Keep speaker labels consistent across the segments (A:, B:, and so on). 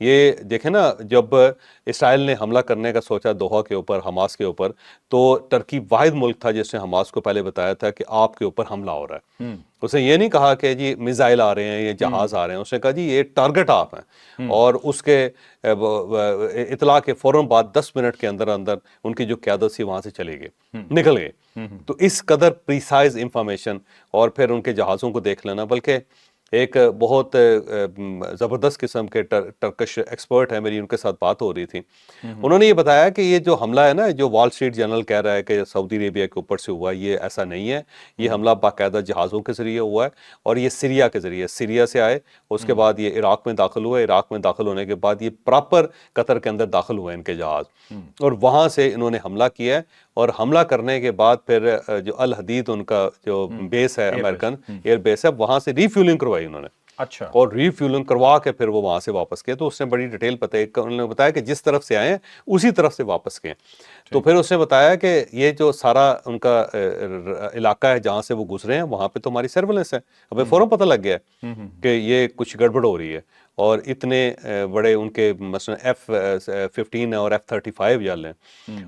A: یہ دیکھیں نا، جب اسرائیل نے حملہ کرنے کا سوچا دوحہ کے اوپر، حماس کے اوپر، تو ٹرکی واحد ملک تھا جس نے حماس کو پہلے بتایا تھا کہ آپ کے اوپر حملہ ہو رہا ہے. اس نے یہ نہیں کہا کہ جی میزائل آ رہے ہیں یا جہاز آ رہے ہیں، اس نے کہا جی یہ ٹارگٹ آپ ہیں. اور اس کے اطلاع کے فوراً بعد 10 منٹ کے اندر اندر ان کی جو قیادت تھی وہاں سے چلے گئے، نکل گئے. تو اس قدر پریسائز انفارمیشن، اور پھر ان کے جہازوں کو دیکھ لینا. بلکہ ایک بہت زبردست قسم کے ٹرکش ایکسپرٹ ہے، میری ان کے ساتھ بات ہو رہی تھی. انہوں نے یہ بتایا کہ یہ جو حملہ ہے نا، جو وال اسٹریٹ جرنل کہہ رہا ہے کہ سعودی عربیہ کے اوپر سے ہوا، یہ ایسا نہیں ہے. یہ حملہ باقاعدہ جہازوں کے ذریعے ہوا ہے، اور یہ سیریا کے ذریعے، سیریا سے آئے، اس کے بعد یہ عراق میں داخل ہوئے، عراق میں داخل ہونے کے بعد یہ پراپر قطر کے اندر داخل ہوئے ان کے جہاز، اور وہاں سے انہوں نے حملہ کیا ہے. اور حملہ کرنے کے بعد پھر جو الحدید ان کا جو بیس ہے، امریکن ایئر بیس ہے، وہاں سے ری فیولنگ کروائی انہوں نے.
B: اچھا.
A: اور ری فیولنگ کروا کے پھر وہ وہاں سے واپس گئے. تو اس نے بڑی ڈیٹیل انہوں نے بتایا کہ جس طرف سے آئے ہیں اسی طرف سے واپس گئے. تو پھر اس نے بتایا کہ یہ جو سارا ان کا علاقہ ہے جہاں سے وہ گزرے ہیں، وہاں پہ تو ہماری سرولنس ہے. ہمیں فوراً پتہ لگ گیا کہ یہ کچھ گڑبڑ ہو رہی ہے. اور اتنے بڑے ان کے مثلا F-15 اور F-35 جال ہیں.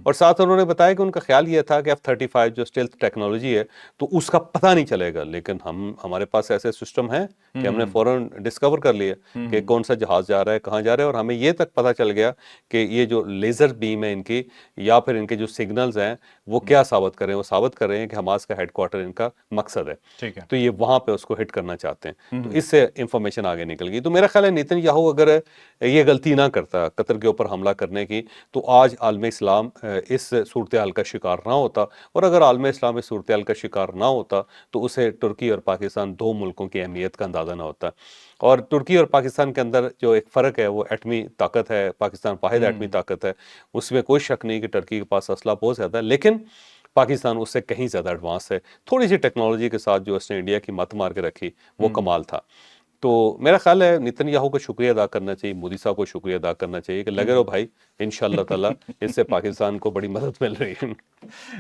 A: اور ساتھ انہوں نے بتایا کہ ان کا خیال یہ تھا کہ F-35 جو اسٹیلتھ ٹیکنالوجی ہے تو اس کا پتہ نہیں چلے گا، لیکن ہمارے پاس ایسے سسٹم ہیں کہ ہم نے فوراً ڈسکور کر لیا کہ کون سا جہاز جا رہا ہے، کہاں جا رہا ہے. اور ہمیں یہ تک پتہ چل گیا کہ یہ جو لیزر بیم ہے ان کی، یا پھر ان کے جو سگنلز ہیں، وہ کیا ثابت کر رہے ہیں؟ وہ ثابت کر رہے ہیں کہ حماس کا ہیڈ کوارٹر ان کا مقصد ہے.
B: ٹھیک ہے.
A: تو یہ وہاں پہ اس کو ہٹ کرنا چاہتے ہیں. تو اس سے انفارمیشن آگے نکل گئی. تو میرا خیال ہے نیتن یاہو اگر یہ غلطی نہ کرتا قطر کے اوپر حملہ کرنے کی، تو آج عالم اسلام اس صورتحال کا شکار نہ ہوتا. اور اگر عالم اسلام اس صورتحال کا شکار نہ ہوتا تو اسے ترکی اور پاکستان دو ملکوں کی اہمیت کا اندازہ نہ ہوتا. اور ترکی اور پاکستان کے اندر جو ایک فرق ہے وہ ایٹمی طاقت ہے. پاکستان واحد ایٹمی طاقت ہے، اس میں کوئی شک نہیں کہ ترکی کے پاس اسلحہ بہت زیادہ ہے، لیکن پاکستان اس سے کہیں زیادہ ایڈوانس ہے. تھوڑی سی ٹیکنالوجی کے ساتھ جو اس نے انڈیا کی مت مار کے رکھی وہ کمال تھا. تو میرا خیال ہے نیتن یاہو کو شکریہ ادا کرنا چاہیے، مودی صاحب کو شکریہ ادا کرنا چاہیے کہ لگے رہو بھائی، انشاءاللہ تعالیٰ اس سے پاکستان کو بڑی مدد مل رہی ہے.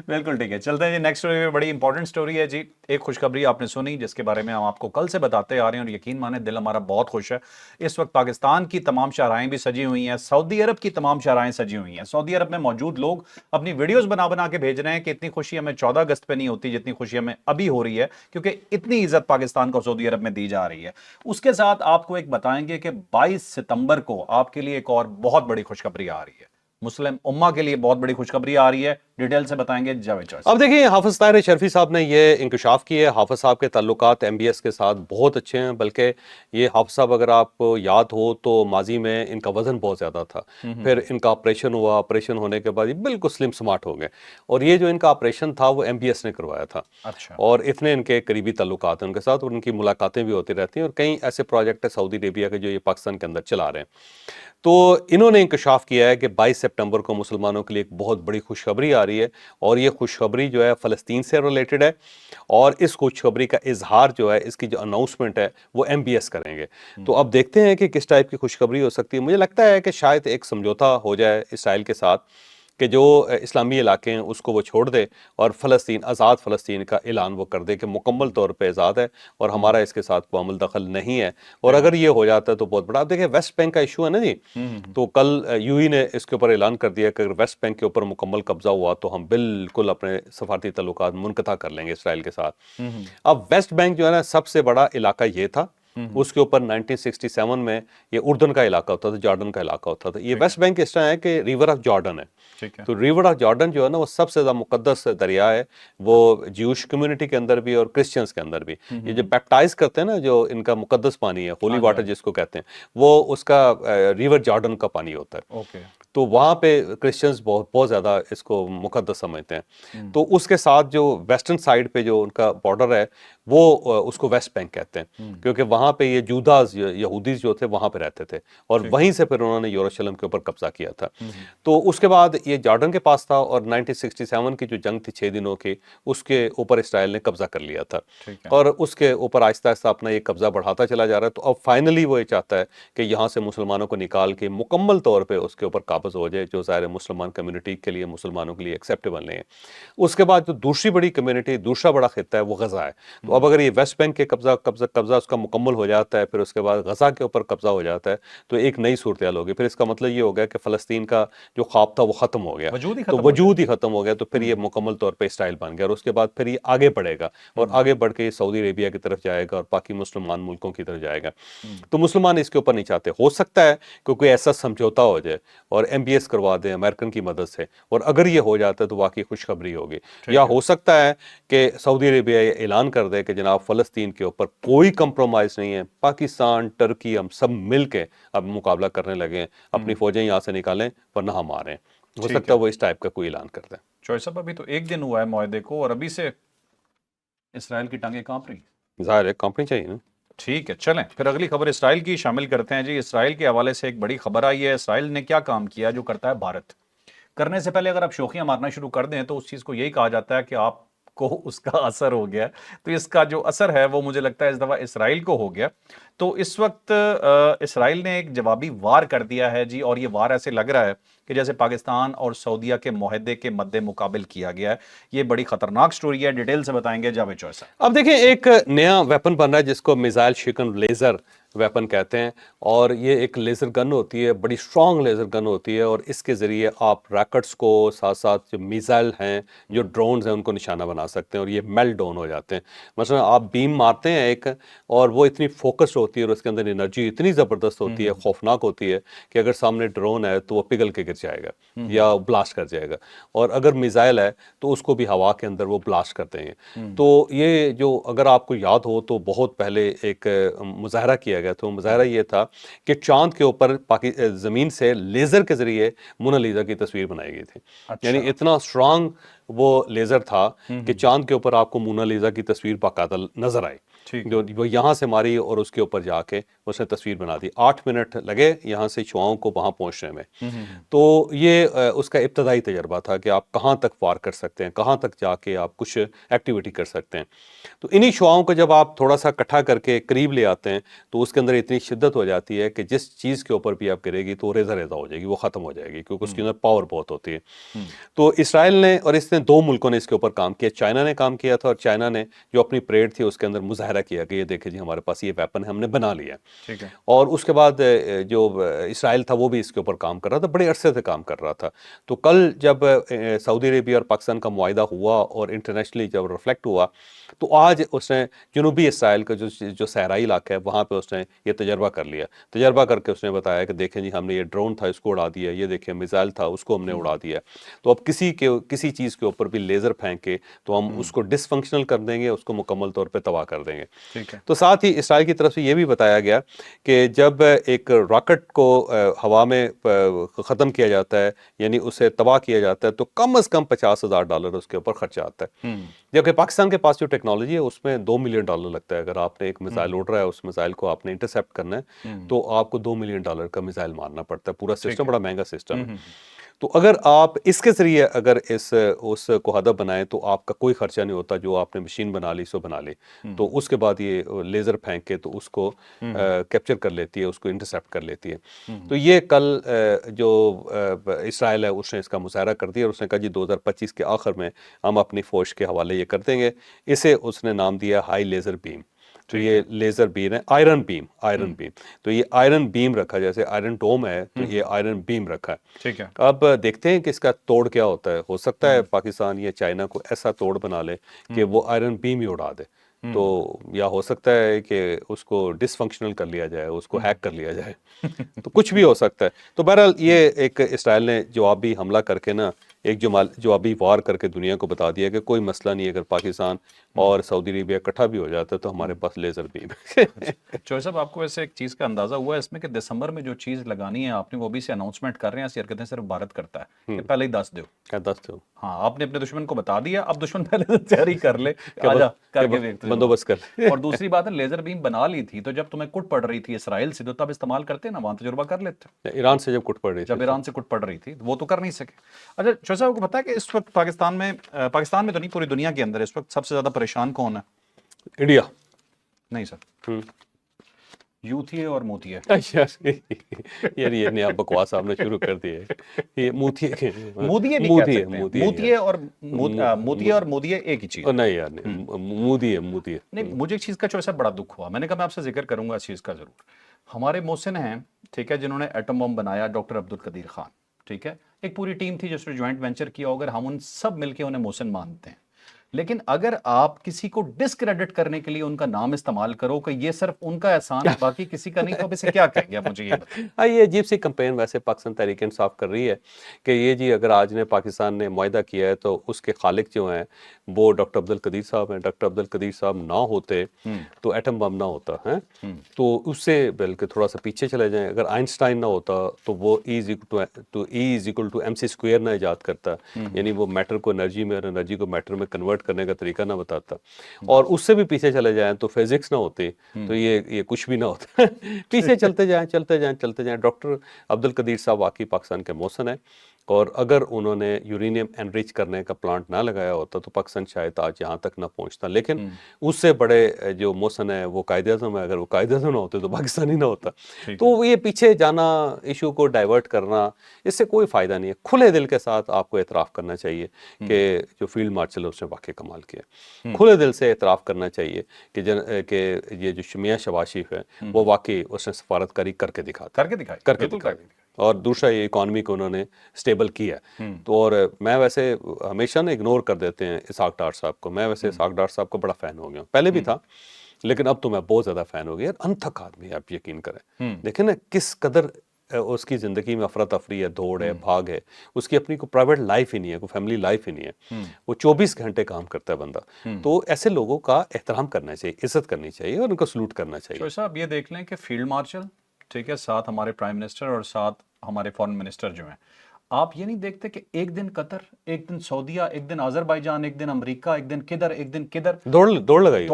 B: بالکل ٹھیک ہے. چلتے ہیں جی نیکسٹ سٹوری پہ. بڑی امپورٹنٹ سٹوری ہے جی. ایک خوشخبری آپ نے سنی جس کے بارے میں ہم آپ کو کل سے بتاتے آ رہے ہیں، اور یقین مانیں دل ہمارا بہت خوش ہے. اس وقت پاکستان کی تمام شاہراہیں بھی سجی ہوئی ہیں، سعودی عرب کی تمام شاہراہیں سجی ہوئی ہیں. سعودی عرب میں موجود لوگ اپنی ویڈیوز بنا کے بھیج رہے ہیں کہ اتنی خوشی ہمیں 14 اگست پہ نہیں ہوتی جتنی خوشی ہمیں ابھی ہو رہی ہے، کیونکہ اتنی عزت پاکستان کو سعودی عرب میں دی جا رہی ہے. اس کے ساتھ آپ کو ایک بتائیں گے کہ 22 ستمبر کو آپ کے لیے ایک اور بہت بڑی خوشخبری آ رہی ہے. مسلم امہ کے لیے بہت بڑی خوشخبری آ رہی ہے. ڈیٹیل سے بتائیں گے جاوید چوہدری.
A: اب دیکھیں، حافظ طاہر شرفی صاحب نے یہ انکشاف کی ہے. حافظ صاحب کے تعلقات ایم بی ایس کے ساتھ بہت اچھے ہیں. بلکہ یہ حافظ صاحب اگر آپ کو یاد ہو تو ماضی میں ان کا وزن بہت زیادہ تھا، پھر ان کا آپریشن ہوا، آپریشن ہونے کے بعد یہ بالکل سلم سمارٹ ہو گئے. اور یہ جو ان کا آپریشن تھا وہ ایم بی ایس نے کروایا تھا.
B: اچھا.
A: اور اتنے ان کے قریبی تعلقات ہیں ان کے ساتھ، اور ان کی ملاقاتیں بھی ہوتی رہتی ہیں. اور کئی ایسے پروجیکٹ ہیں سعودی عربیہ کے جو یہ پاکستان کے اندر چلا رہے ہیں. تو انہوں نے انکشاف کیا ہے کہ 22 سپٹمبر کو مسلمانوں کے لیے ایک بہت بڑی خوشخبری آ رہی ہے. اور یہ خوشخبری جو ہے فلسطین سے ریلیٹڈ ہے. اور اس خوشخبری کا اظہار جو ہے، اس کی جو اناؤنسمنٹ ہے، وہ ایم بی ایس کریں گے. تو اب دیکھتے ہیں کہ کس ٹائپ کی خوشخبری ہو سکتی ہے. مجھے لگتا ہے کہ شاید ایک سمجھوتا ہو جائے اسرائیل کے ساتھ کہ جو اسلامی علاقے ہیں اس کو وہ چھوڑ دے، اور فلسطین، آزاد فلسطین کا اعلان وہ کر دے کہ مکمل طور پہ آزاد ہے اور ہمارا اس کے ساتھ معامل دخل نہیں ہے. اور اگر یہ ہو جاتا ہے تو بہت بڑا. آپ دیکھیں ویسٹ بینک کا ایشو ہے نا جی، تو کل یو ای نے اس کے اوپر اعلان کر دیا کہ اگر ویسٹ بینک کے اوپر مکمل قبضہ ہوا تو ہم بالکل اپنے سفارتی تعلقات منقطع کر لیں گے اسرائیل کے ساتھ. اب ویسٹ بینک جو ہے نا، سب سے بڑا علاقہ یہ تھا. اس کے اوپر 1967 میں یہ اردن کا علاقہ ہوتا تھا، جارڈن کا علاقہ ہوتا تھا. یہ ویسٹ بینک اس طرح ہے کہ ریور آف جارڈن ہے. تو ریور آف جارڈن جو ہے نا، وہ سب سے زیادہ مقدس دریا ہے. وہ جیوش کمیونٹی کے اندر بھی اور کرسچنس کے اندر بھی. یہ جو بیپٹائز کرتے ہیں نا، جو ان کا مقدس پانی ہے، ہولی واٹر جس کو کہتے ہیں، وہ اس کا ریور جارڈن کا پانی ہوتا ہے. تو وہاں پہ کرسچنز بہت زیادہ اس کو مقدس سمجھتے ہیں. تو اس کے ساتھ جو ویسٹرن سائڈ پہ جو ان کا بارڈر ہے، وہ اس کو ویسٹ بینک کہتے ہیں، کیونکہ وہاں پہ یہ جوداز، یہودیز جو تھے وہاں پہ رہتے تھے، اور وہیں سے پھر انہوں نے یروشلم کے اوپر قبضہ کیا تھا. تو اس کے بعد یہ جارڈن کے پاس تھا اور 1967 کی جو جنگ تھی 6 دنوں کی اس کے اوپر اسرائیل نے قبضہ کر لیا تھا اور اس کے اوپر آہستہ آہستہ اپنا یہ قبضہ بڑھاتا چلا جا رہا ہے. تو اب فائنلی وہ یہ چاہتا ہے کہ یہاں سے مسلمانوں کو نکال کے مکمل طور پہ اس کے اوپر قابض ہو جائے جو ظاہر مسلمان کمیونٹی کے لیے مسلمانوں کے لیے ایکسیپٹیبل نہیں ہے. اس کے بعد جو دوسری بڑی کمیونٹی دوسرا بڑا خطہ ہے وہ غزہ ہے. تو اب اگر یہ ویسٹ بینک کے قبضہ اس کا مکمل ہو جاتا ہے پھر اس کے بعد غزہ کے اوپر قبضہ ہو جاتا ہے تو ایک نئی صورتحال ہوگی. پھر اس کا مطلب یہ ہوگا کہ فلسطین کا جو خواب تھا وہ ختم ہو گیا, تو وجود ہی ختم ہو گیا. تو پھر یہ مکمل طور پہ اسرائیل بن گیا اور اس کے بعد پھر یہ آگے بڑھے گا اور آگے بڑھ کے یہ سعودی عربیہ کی طرف جائے گا اور باقی مسلمان ملکوں کی طرف جائے گا. تو مسلمان اس کے اوپر نہیں چاہتے. ہو سکتا ہے کہ کوئی ایسا سمجھوتا ہو جائے اور MBS کروا دیں امریکن کی مدد سے, اور اگر یہ ہو جاتا ہے تو واقعی خوشخبری ہوگی. یا ہو سکتا ہے کہ سعودی عربیہ یہ اعلان کر دے کہ جناب فلسطین کے اوپر کوئی کمپرومائز نہیں ہے, پاکستان ٹرکی ہم سب مل کے اب مقابلہ کرنے لگے ہیں, اپنی فوجیں یہاں سے نکالیں ورنہ ہم آ رہے ہیں. ہو سکتا ہے وہ اس ٹائپ کا کوئی اعلان کر دیں.
B: چوہے صاحب ابھی تو 1 دن ہوا ہے معاہدے کو اور ابھی سے اسرائیل کی ٹانگیں کانپ رہی ہیں.
A: ظاہر ہے کانپنی چاہیے نا.
B: ٹھیک ہے, چلیں پھر اگلی خبر اسرائیل کی شامل کرتے ہیں. جی اسرائیل کے حوالے سے ایک بڑی خبر آئی ہے. اسرائیل نے کیا کام کیا جو کرتا ہے بھارت. کرنے سے پہلے اگر آپ شوخیاں مارنا شروع کر دیں تو اس چیز کو یہی کہا جاتا ہے کہ آپ کو اس کا اثر ہو گیا. تو اس کا جو اثر ہے وہ مجھے لگتا ہے اس دفعہ اسرائیل کو ہو گیا. تو اس وقت اسرائیل نے ایک جوابی وار کر دیا ہے جی, اور یہ وار ایسے لگ رہا ہے کہ جیسے پاکستان اور سعودیہ کے معاہدے کے مد مقابل کیا گیا ہے. یہ بڑی خطرناک سٹوری ہے, ڈیٹیل سے بتائیں گے جاوید چوہے صاحب.
A: اب دیکھیں ایک نیا ویپن بن رہا ہے جس کو میزائل شکن لیزر ویپن کہتے ہیں, اور یہ ایک لیزر گن ہوتی ہے, بڑی اسٹرانگ لیزر گن ہوتی ہے, اور اس کے ذریعے آپ راکٹس کو ساتھ ساتھ جو میزائل ہیں جو ڈرونز ہیں ان کو نشانہ بنا سکتے ہیں اور یہ میلٹ ڈاؤن ہو جاتے ہیں. مثلا آپ بیم مارتے ہیں ایک اور وہ اتنی فوکسڈ ہوتی ہے اور اس کے اندر انرجی اتنی زبردست ہوتی ہے, خوفناک ہوتی ہے کہ اگر سامنے ڈرون ہے تو وہ پگھل کے گر جائے گا یا بلاسٹ کر جائے گا, اور اگر میزائل ہے تو اس کو بھی ہوا کے اندر وہ بلاسٹ کرتے ہیں. تو یہ جو اگر آپ کو یاد ہو تو بہت پہلے ایک مظاہرہ کیا گیا تھا. مظاہرہ یہ تھا کہ چاند کے اوپر زمین سے لیزر کے ذریعے مونالیزا کی تصویر بنائی گئی تھی. یعنی اتنا اسٹرانگ وہ لیزر تھا کہ چاند کے اوپر آپ کو مونالیزا کی تصویر باقاعدہ نظر آئی, جو وہ یہاں سے ماری اور اس کے اوپر جا کے اس نے تصویر بنا دی. 8 منٹ لگے یہاں سے شعاعوں کو وہاں پہنچنے میں. تو یہ اس کا ابتدائی تجربہ تھا کہ آپ کہاں تک وار کر سکتے ہیں, کہاں تک جا کے آپ کچھ ایکٹیویٹی کر سکتے ہیں. تو انہی شعاعوں کو جب آپ تھوڑا سا اکٹھا کر کے قریب لے آتے ہیں تو اس کے اندر اتنی شدت ہو جاتی ہے کہ جس چیز کے اوپر بھی آپ گرے گی تو وہ ریزہ ریزہ ہو جائے گی, وہ ختم ہو جائے گی, کیونکہ اس کے اندر پاور بہت ہوتی ہے. تو اسرائیل نے اور اس نے 2 ملکوں نے اس کے اوپر کام کیا. چائنا نے کام کیا تھا, اور چائنا نے جو اپنی پریڈ تھی اس کے اندر مظاہرہ کیا کہ یہ دیکھیں جی ہمارے پاس یہ ویپن ہے, ہم نے بنا لیا. اور اس کے بعد جو اسرائیل تھا وہ بھی اس کے اوپر کام کر رہا تھا, بڑے عرصے سے کام کر رہا تھا. تو کل جب سعودی عربیہ اور پاکستان کا معاہدہ ہوا اور انٹرنیشنلی جب ریفلیکٹ ہوا تو آج اس نے جنوبی اسرائیل کا جو صحرائی علاقہ ہے وہاں پہ اس نے یہ تجربہ کر لیا. تجربہ کر کے اس نے بتایا کہ دیکھیں جی ہم نے یہ ڈرون تھا اس کو اڑا دیا, یہ دیکھیں میزائل تھا اس کو ہم نے اڑا دیا. تو اب کسی چیز کے اوپر بھی لیزر پھینکے تو ہم اس کو ڈس فنکشنل کر دیں گے, اس کو مکمل طور پہ تباہ کر دیں گے. تو ساتھ ہی اسرائیل کی طرف سے یہ بھی بتایا گیا کہ جب ایک راکٹ کو ہوا میں ختم کیا جاتا ہے یعنی اسے تباہ کیا جاتا ہے تو کم از کم $50,000 اس کے اوپر خرچہ آتا ہے. جبکہ پاکستان کے پاس جو ٹیکنالوجی ہے اس میں $2 ملین لگتا ہے. اگر آپ نے ایک میزائل اڑ رہا ہے اس میزائل کو آپ نے انٹرسیپٹ کرنا ہے تو آپ کو $2 ملین کا میزائل مارنا پڑتا ہے. پورا سسٹم بڑا مہنگا سسٹم ہے. تو اگر آپ اس کے ذریعے اگر اس کو ہدف بنائیں تو آپ کا کوئی خرچہ نہیں ہوتا, جو آپ نے مشین بنا لی سو بنا لی. تو اس کے بعد یہ لیزر پھینک کے تو اس کو کیپچر کر لیتی ہے, اس کو انٹرسیپٹ کر لیتی ہے. تو یہ کل جو اسرائیل ہے اس نے اس کا مظاہرہ کر دیا اور اس نے کہا جی 2025 کے آخر میں ہم اپنی فوج کے حوالے یہ کر دیں گے. اسے اس نے نام دیا ہائی لیزر بیم. تو یہ لیزر بیم ہے, آئرن بیم. تو یہ آئرن بیم رکھا, جیسے آئرن ڈوم ہے تو یہ آئرن بیم رکھا ہے.
B: ٹھیک ہے,
A: اب دیکھتے ہیں کہ اس کا توڑ کیا ہوتا ہے. ہو سکتا ہے پاکستان یا چائنا کو ایسا توڑ بنا لے کہ وہ آئرن بیم ہی اڑا دے. تو یا ہو سکتا ہے کہ اس کو ڈس فنکشنل کر لیا جائے, اس کو ہیک کر لیا جائے. تو کچھ بھی ہو سکتا ہے. تو بہرحال یہ ایک اسرائیل نے جوابی حملہ کر کے نا ایک جوابی وار کر کے دنیا کو بتا دیا کہ کوئی مسئلہ نہیں ہے، اگر پاکستان اور سعودی عربیہ اکٹھا بھی ہو جاتا ہے تو ہمارے پاس لیزر بیم ہے۔
B: چوہے صاحب آپ کو ایسے ایک چیز کا اندازہ ہوا ہے اس میں کہ دسمبر میں جو چیز لگانی ہے آپ نے وہ بھی سے اناؤنسمنٹ کر رہے ہیں، ایسی حرکتیں صرف بھارت کرتا ہے کہ پہلے ہی دس دو۔
A: کیا دست ہو
B: ہاں آپ نے اپنے دشمن کو بتا دیا، اب دشمن پہلے سے تیاری کر لے،
A: کہ
B: آجا کر کے دیکھ تجھے
A: بندوبست کر لے۔
B: اور دوسری بات ہے لیزر بیم بنا لی تھی تو جب تمہیں کٹ پڑ رہی تھی اسرائیل سے تو تب استعمال کرتے نا، وہاں تجربہ کر لیتے۔
A: ایران سے جب کٹ پڑ رہی
B: جب
A: تھی
B: ایران سے کٹ پڑ رہی تھی وہ تو کر نہیں سکے۔ اچھا چوہے صاحب کو پتا ہے کہ اس وقت پاکستان میں تو نہیں، پوری دنیا کے اندر اس وقت سب سے زیادہ پریشان کون ہے؟
A: انڈیا۔
B: نہیں سر، یوتھی ہے اور موتی ہے۔
A: اچھا یار یہ نیا بکواس آپ نے شروع کر دیا ہے، یہ موتی ہے،
B: مودیے بھی کہہ سکتے ہیں، موتیے اور موتیے اور مودیے ایک ہی چیز ہے۔
A: نہیں یار نہیں، مودی ہے، مودی ہے۔
B: نہیں مجھے ایک چیز کا چوہے صاحب بڑا دکھ ہوا، میں نے کہا میں آپ سے ذکر کروں گا اس چیز کا ضرور۔ ہمارے محسن ہیں ٹھیک ہے، جنہوں نے ایٹم بم بنایا، ڈاکٹر عبدالقدیر خان ٹھیک ہے، ایک پوری ٹیم تھی جس نے جوائنٹ وینچر کیا، اگر ہم ان سب مل کے انہیں محسن مانتے ہیں، لیکن اگر آپ کسی کو ڈسکریڈٹ کرنے کے لیے ان کا نام استعمال کرو کہ یہ صرف ان کا احسان ہے باقی کسی کا نہیں، تو اب اسے کیا کہیں گے آپ مجھے یہ بتائیں۔
A: یہ عجیب سی کمپین ویسے پاکستان تحریک انصاف کر رہی ہے کہ یہ جی اگر آج نے پاکستان نے معاہدہ کیا ہے تو اس کے خالق جو ہیں وہ ڈاکٹر عبدالقدیر صاحب ہیں، ڈاکٹر عبدالقدیر صاحب نہ ہوتے تو ایٹم بم نہ ہوتا ہے، تو اس سے بلکہ تھوڑا سا پیچھے چلے جائیں، اگر آئنسٹائن نہ ہوتا تو وہ E=mc² نہ ایجاد کرتا، یعنی وہ میٹر کو انرجی میں اور انرجی کو میٹر میں کنورٹ کرنے کا طریقہ نہ بتاتا، اور اس سے بھی پیچھے چلے جائیں تو فزکس نہ ہوتی تو یہ کچھ بھی نہ ہوتا۔ پیچھے چلتے جائیں۔ ڈاکٹر عبدالقدیر صاحب واقعی پاکستان کے محسن ہیں، اور اگر انہوں نے یورینیم انریچ کرنے کا پلانٹ نہ لگایا ہوتا تو پاکستان شاید آج یہاں تک نہ پہنچتا، لیکن اس سے بڑے جو محسن ہے وہ قائد اعظم ہے، اگر وہ قائد اعظم نہ ہوتے تو پاکستان ہی نہ ہوتا۔ تو یہ پیچھے جانا، ایشو کو ڈائیورٹ کرنا، اس سے کوئی فائدہ نہیں ہے۔ کھلے دل کے ساتھ آپ کو اعتراف کرنا چاہیے کہ جو فیلڈ مارشل ہے اس نے واقعی کمال کیا، کھلے دل سے اعتراف کرنا چاہیے کہ یہ جو میاں شہباز شریف ہے وہ واقعی اس نے سفارتکاری کر کے دکھائی، اور دوسرا یہ اکانومی کو انہوں نے سٹیبل کیا۔ تو اور میں ویسے ہمیشہ نا اگنور کر دیتے ہیں اسحاق ڈار صاحب کو، میں ویسے اسحاق ڈار صاحب کو بڑا فین ہو گیا ہوں، پہلے بھی تھا لیکن اب تو میں بہت زیادہ فین ہو گیا۔ انتھک آدمی ہے، آپ یقین کریں، دیکھیں نا کس قدر اس کی زندگی میں افراتفری ہے، دوڑ ہے، بھاگ ہے، اس کی اپنی کوئی پرائیویٹ لائف ہی نہیں ہے، کوئی فیملی لائف ہی نہیں ہے، وہ 24 گھنٹے کام کرتا ہے بندہ۔ تو ایسے لوگوں کا احترام کرنا چاہیے، عزت کرنی چاہیے، اور ان کو سلوٹ کرنا چاہیے۔
B: شوہر صاحب یہ دیکھ لیں کہ فیلڈ مارشل ٹھیک ہے، ساتھ ہمارے پرائم منسٹر اور ساتھ ہمارے فارن منسٹر جو ہیں، آپ یہ نہیں دیکھتے کہ ایک دن قطر، ایک دن سعودیہ، ایک دن آذربائیجان، ایک دن امریکہ، ایک دن کدھر، ایک دن کدھر،
A: دوڑ لگائی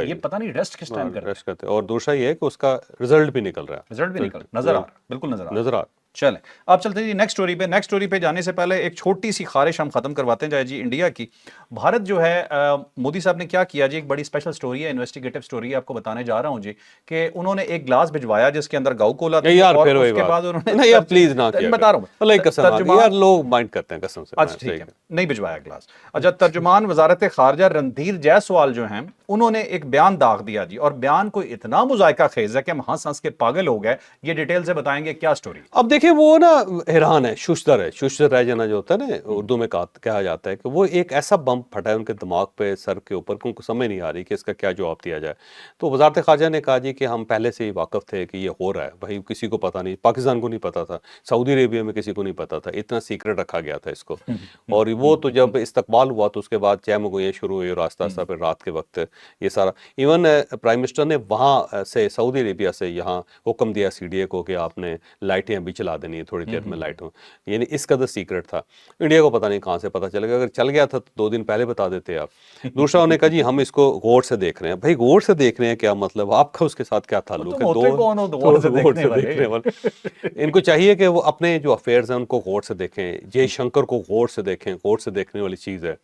B: یہ پتہ نہیں ریسٹ کس ٹائم کرتے ہیں۔
A: اور دوسرا یہ ہے کہ اس کا رزلٹ بھی نکل رہا ہے،
B: رزلٹ بھی نظر آ رہا ہے، بالکل
A: نظر آ
B: چلیں آپ چلتے ہیں جی نیکسٹ سٹوری پہ جانے سے پہلے ایک چھوٹی سی خواہش ہم ختم کرواتے ہیں جائے جی انڈیا کی۔ بھارت جو ہے مودی صاحب نے کیا کیا جی، ایک بڑی اسپیشل سٹوری ہے، انویسٹیگیٹو سٹوری ہے، آپ کو بتانے جا رہا ہوں جی کہ انہوں نے ایک گلاس بھجوایا جس کے اندر گاؤ کولا تھی، اور اس کے بعد انہوں نے
A: یار پلیز نہ کیا،
B: بتا رہا ہوں
A: ترجمان یار لوگ مائنڈ کرتے ہیں قسم سے۔
B: اچھا ٹھیک ہے، نہیں بھجوایا گلاس۔ اچھا ترجمان وزارت خارجہ رندھیر جیسوال جو ہیں انہوں نے ایک بیان داغ دیا جی، اور بیان کوئی اتنا مذائقہ خیز ہے کہ ہم ہنس ہنس کے پاگل ہو گئے۔ یہ ڈیٹیل سے بتائیں گے کیا سٹوری؟
A: اب دیکھیں وہ نا حیران ہے، ششدر رہ جانا جو ہوتا ہے نا اردو میں کہا جاتا ہے کہ وہ ایک ایسا بم پھٹا ہے ان کے دماغ پہ، سر کے اوپر، کہ ان کو سمجھ نہیں آ رہی کہ اس کا کیا جواب دیا جائے۔ تو وزارت خارجہ نے کہا جی کہ ہم پہلے سے ہی واقف تھے کہ یہ ہو رہا ہے، بھائی کسی کو پتہ نہیں، پاکستان کو نہیں پتا تھا، سعودی عربیہ میں کسی کو نہیں پتا تھا، اتنا سیکرٹ رکھا گیا تھا اس کو۔ اور وہ تو جب استقبال ہوا تو اس کے بعد چہ مگوئیاں شروع ہوئی، اور آہستہ آہستہ پھر رات کے وقت یہ سارا، ایون پرائم منسٹر نے وہاں سے سعودی عربیہ سے یہاں حکم دیا CDA کو کہ آپ نے لائٹیں بھی چلا دینی ہے تھوڑی دیر میں، لائٹ ہوں، یعنی اس قدر سیکرٹ تھا۔ انڈیا کو پتہ نہیں کہاں سے پتہ چلے گا، اگر چل گیا تھا تو 2 دن پہلے بتا دیتے آپ۔ دوسرا انہوں نے کہا جی ہم اس کو غور سے دیکھ رہے ہیں۔ بھائی غور سے دیکھ رہے ہیں کیا مطلب، آپ کا اس کے ساتھ کیا تعلق ہے؟ غور سے دیکھنے والے ان کو چاہیے کہ وہ اپنے جو افیئرز ہیں ان کو غور سے دیکھیں، جے شنکر کو غور سے دیکھیں، غور سے دیکھنے والی چیز ہے،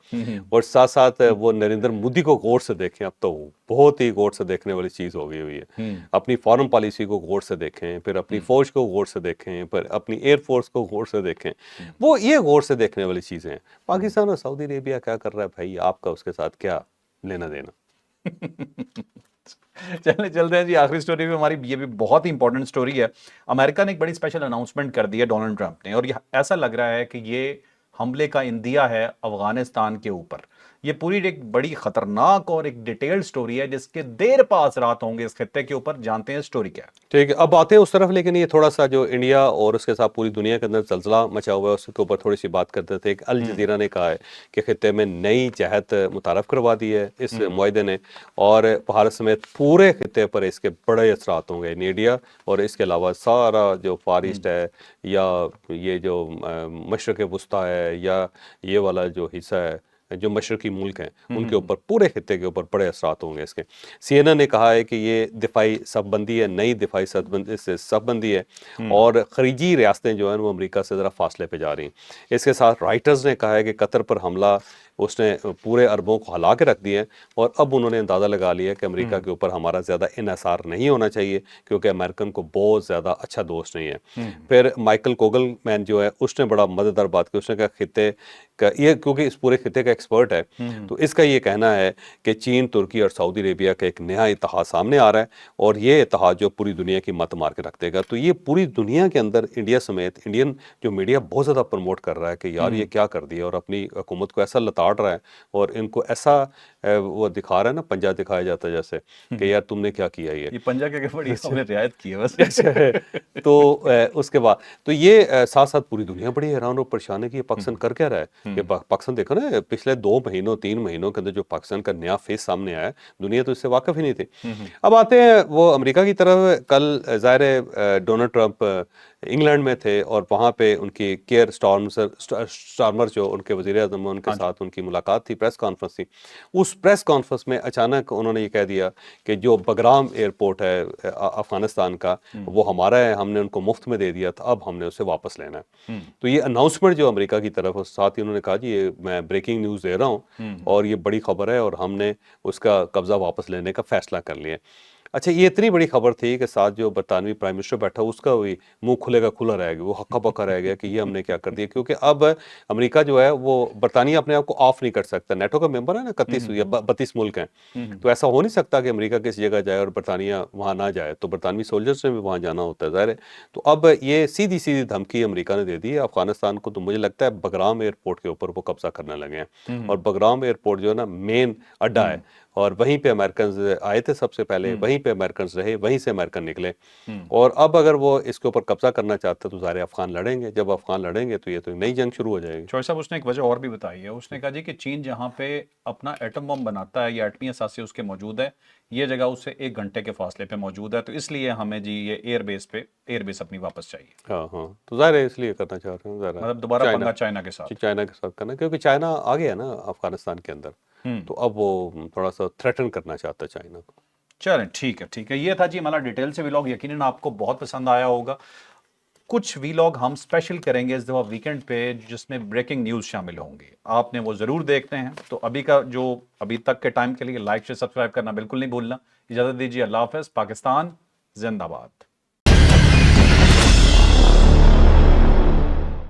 A: اور ساتھ ساتھ وہ نریندر مودی کو غور سے دیکھیں، اب تو بہت ہی غور سے دیکھنے والی چیز ہو گئی ہوئی ہے۔ اپنی فارن پالیسی کو غور سے دیکھیں، پھر اپنی فوج کو غور سے دیکھیں، پھر اپنی ایئر فورس کو غور سے دیکھیں، وہ یہ غور سے دیکھنے والی چیزیں ہیں۔ پاکستان اور سعودی عربیہ کیا کر رہا ہے بھائی، آپ کا اس کے ساتھ کیا لینا دینا؟
B: چلتے ہیں جی آخری سٹوری پہ ہماری، یہ بھی بہت ہی امپورٹنٹ سٹوری ہے۔ امریکہ نے ایک بڑی اسپیشل اناؤنسمنٹ کر دی ہے ڈونلڈ ٹرمپ نے، اور یہ ایسا لگ رہا ہے کہ یہ حملے کا اندیہ ہے افغانستان کے اوپر۔ یہ پوری ایک بڑی خطرناک اور ایک ڈیٹیلڈ سٹوری ہے جس کے دیر پا اثرات ہوں گے اس خطے کے اوپر. جانتے ہیں سٹوری کیا ہے.
A: ٹھیک ہے، اب آتے ہیں اس طرف، لیکن یہ تھوڑا سا جو انڈیا اور اس کے ساتھ پوری دنیا کے اندر زلزلہ مچا ہوا ہے اس کے اوپر تھوڑی سی بات کرتے تھے. ایک الجزیرہ نے کہا ہے کہ خطے میں نئی جہت متعارف کروا دی ہے اس معاہدے نے، اور بھارت سمیت پورے خطے پر اس کے بڑے اثرات ہوں گے. انڈیا اور اس کے علاوہ سارا جو فار ایسٹ ہے یا یہ جو مشرق وسطیٰ ہے یا یہ والا جو حصہ ہے جو مشرقی ملک ہیں ان کے اوپر، پورے خطے کے اوپر بڑے اثرات ہوں گے اس کے. سی این این نے کہا ہے کہ یہ دفاعی صف بندی ہے، نئی دفاعی صف بندی ہے، اور خلیجی ریاستیں جو ہیں وہ امریکہ سے ذرا فاصلے پہ جا رہی ہیں. اس کے ساتھ رائٹرز نے کہا ہے کہ قطر پر حملہ اس نے پورے عربوں کو ہلا کے رکھ دیا ہے، اور اب انہوں نے اندازہ لگا لیا کہ امریکہ کے اوپر ہمارا زیادہ انحصار نہیں ہونا چاہیے کیونکہ امریکن کو بہت زیادہ اچھا دوست نہیں ہے. پھر مائیکل کوگل مین جو ہے اس نے بڑا مددگار بات کی. اس نے کہا خطے کا یہ، کیونکہ اس پورے خطے کا ایکسپرٹ ہے، تو اس کا یہ کہنا ہے کہ چین، ترکی اور سعودی عربیہ کا ایک نیا اتحاد سامنے آ رہا ہے، اور یہ اتحاد جو پوری دنیا کی مت مار کے رکھ دے گا. تو یہ پوری دنیا کے اندر انڈیا سمیت انڈین جو میڈیا بہت زیادہ پروموٹ کر رہا ہے کہ یار یہ کیا کر دیا، اور اپنی حکومت کو ایسا لتاڑ رہا ہے اور ان کو ایسا وہ دکھا رہا ہے نا، پنجہ دکھایا جاتا ہے جیسے کہ یار تم نے کیا کیا
B: یہ پنجہ کے بڑی ہم نے رعایت کی ہے بس.
A: تو اس کے بعد تو یہ ساتھ ساتھ پوری دنیا بڑی حیران اور پریشان ہے کہ یہ پاکستان کر کیا رہا ہے. کہ پاکستان دیکھو نا، پچھلے 2 مہینوں 3 مہینوں کے اندر جو پاکستان کا نیا فیس سامنے آیا ہے، دنیا تو اس سے واقف ہی نہیں تھی. اب آتے ہیں وہ امریکہ کی طرف. کل ظاہر ہے ڈونلڈ ٹرمپ انگلینڈ میں تھے، اور وہاں پہ ان کی کیئر سٹارمر جو ان کے وزیر اعظم، ان کے ساتھ ان کی ملاقات تھی، پریس کانفرنس تھی. اس پریس کانفرنس میں اچانک انہوں نے یہ کہہ دیا کہ جو بگرام ایئرپورٹ ہے افغانستان کا وہ ہمارا ہے، ہم نے ان کو مفت میں دے دیا تھا، اب ہم نے اسے واپس لینا ہے. تو یہ اناؤنسمنٹ جو امریکہ کی طرف، اور ساتھ ہی انہوں نے کہا جی یہ میں بریکنگ نیوز دے رہا ہوں اور یہ بڑی خبر ہے، اور ہم نے اس کا قبضہ واپس لینے کا فیصلہ کر لیا. اچھا، یہ اتنی بڑی خبر تھی کہ ساتھ جو برطانوی پرائم منسٹر بیٹھا اس کا بھی منہ کھلے کا کھلا رہ گیا، وہ ہکا پکا رہ گیا کہ یہ ہم نے کیا کر دیا. کیونکہ اب امریکہ جو ہے وہ برطانیہ اپنے آپ کو آف نہیں کر سکتا. نیٹو کا ممبر ہے نا، 31 یا 32 ملک ہیں، تو ایسا ہو نہیں سکتا کہ امریکہ کسی جگہ جائے اور برطانیہ وہاں نہ جائے. تو برطانوی سولجرز نے بھی وہاں جانا ہوتا ہے ظاہر ہے. تو اب یہ سیدھی دھمکی امریکہ نے دے دی ہے افغانستان کو. تو مجھے لگتا ہے بگرام ایئرپورٹ کے اوپر وہ قبضہ کرنے لگے ہیں، اور بگرام ایئرپورٹ جو ہے نا مین اڈا ہے، اور وہیں پہ امریکنز آئے تھے سب سے پہلے، وہیں پہ امریکنز رہے، وہیں سے امریکن نکلے. اور اب اگر وہ اس کے اوپر قبضہ کرنا چاہتے تو ظاہر افغان لڑیں گے. جب افغان لڑیں گے تو یہ تو نئی جنگ شروع ہو جائے گی.
B: شوائب صاحب، اس نے ایک وجہ اور بھی بتائی ہے. اس نے کہا جی کہ چین جہاں پہ اپنا ایٹم بم بناتا ہے یا ایٹمی اثاثے اس کے موجود ہے، یہ جگہ اس سے 1 گھنٹے کے فاصلے پہ موجود ہے، تو اس لیے ہمیں جی یہ ایئر بیس اپنی واپس چاہیے.
A: ہاں تو ظاہر ہے اس لیے کرنا چاہ رہے ہیں، ظاہر ہے
B: مطلب دوبارہ پنگا چائنا کے ساتھ.
A: چائنا کے ساتھ کرنا، کیونکہ چائنا آ گیا نا افغانستان کے اندر، تو اب وہ تھوڑا سا تھریٹن کرنا چاہتا ہے چائنا کو.
B: چلیں ٹھیک ہے. یہ تھا جی ہمارا ڈیٹیل سے ویلاگ. یقیناً آپ کو بہت پسند آیا ہوگا. کچھ ویلاگ ہم اسپیشل کریں گے اس دفعہ ویکنڈ پہ، جس میں بریکنگ نیوز شامل ہوں گی. آپ نے وہ ضرور دیکھتے ہیں. تو ابھی تک کے ٹائم کے لیے لائک سے سبسکرائب کرنا بالکل نہیں بھولنا. اجازت دیجیے، اللہ حافظ. پاکستان زندہ باد.